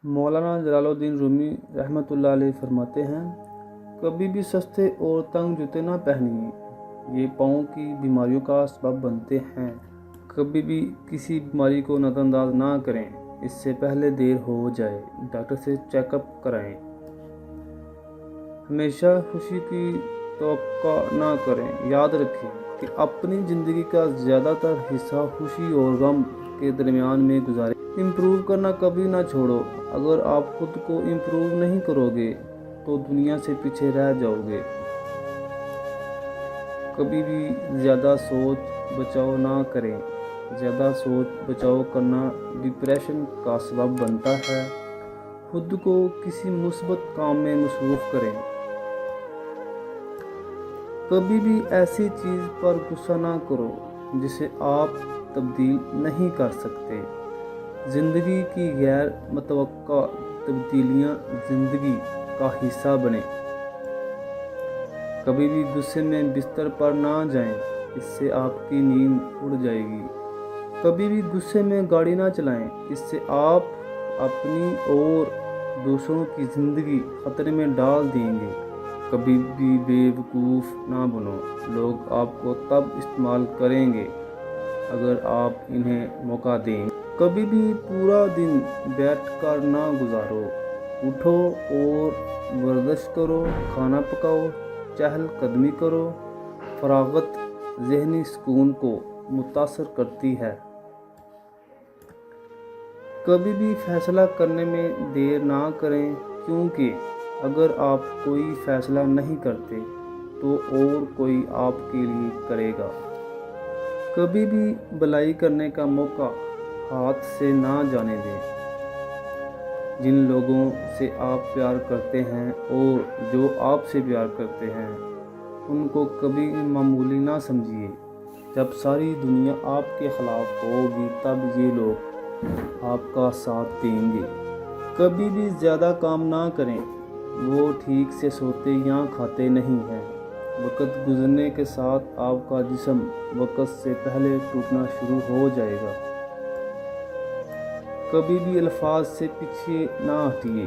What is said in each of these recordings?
मौलाना जलालुद्दीन रूमी रहमतुल्लाह अलैह फरमाते हैं, कभी भी सस्ते और तंग जूते ना पहनिए, ये पाँव की बीमारियों का सबब बनते हैं। कभी भी किसी बीमारी को नज़रअंदाज ना करें, इससे पहले देर हो जाए। डॉक्टर से चेकअप कराएं। हमेशा खुशी की तवक्को ना करें। याद रखें कि अपनी ज़िंदगी का ज़्यादातर हिस्सा खुशी और गम के दरमियान में गुजारें। इम्प्रूव करना कभी ना छोड़ो। अगर आप खुद को इम्प्रूव नहीं करोगे तो दुनिया से पीछे रह जाओगे। कभी भी ज़्यादा सोच बचाव ना करें। ज़्यादा सोच बचाव करना डिप्रेशन का सबब बनता है। खुद को किसी मुस्बत काम में मसरूफ़ करें। कभी भी ऐसी चीज़ पर गुस्सा ना करो जिसे आप तब्दील नहीं कर सकते। ज़िंदगी की गैर मुतवक्का तब्दीलियाँ ज़िंदगी का हिस्सा बने। कभी भी गुस्से में बिस्तर पर ना जाएं, इससे आपकी नींद उड़ जाएगी। कभी भी गुस्से में गाड़ी ना चलाएं, इससे आप अपनी और दूसरों की ज़िंदगी खतरे में डाल देंगे। कभी भी बेवकूफ़ ना बनो। लोग आपको तब इस्तेमाल करेंगे अगर आप इन्हें मौका दें। कभी भी पूरा दिन बैठकर ना गुजारो। उठो और वर्जिश करो, खाना पकाओ, चहलकदमी करो। फरागत ज़हनी सुकून को मुतासर करती है। कभी भी फैसला करने में देर ना करें, क्योंकि अगर आप कोई फ़ैसला नहीं करते तो और कोई आपके लिए करेगा। कभी भी भलाई करने का मौका हाथ से ना जाने दें। जिन लोगों से आप प्यार करते हैं और जो आपसे प्यार करते हैं, उनको कभी मामूली ना समझिए। जब सारी दुनिया आपके ख़िलाफ़ होगी तब ये लोग आपका साथ देंगे। कभी भी ज़्यादा काम ना करें। वो ठीक से सोते या खाते नहीं हैं। वक्त गुजरने के साथ आपका जिस्म वक्त से पहले टूटना शुरू हो जाएगा। कभी भी अल्फाज से पीछे ना हटिए।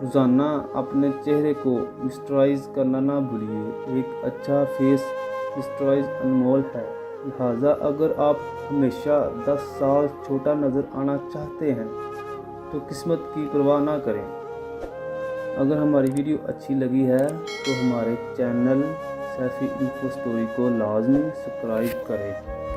रोज़ाना अपने चेहरे को मॉइस्चराइज़ करना ना भूलिए। एक अच्छा फेस मॉइस्चराइज़ अनमोल है। लिहाजा अगर आप हमेशा 10 साल छोटा नज़र आना चाहते हैं तो किस्मत की परवाह ना करें। अगर हमारी वीडियो अच्छी लगी है तो हमारे चैनल सैफी इन्फो स्टोरी को लाजमी सब्सक्राइब करें।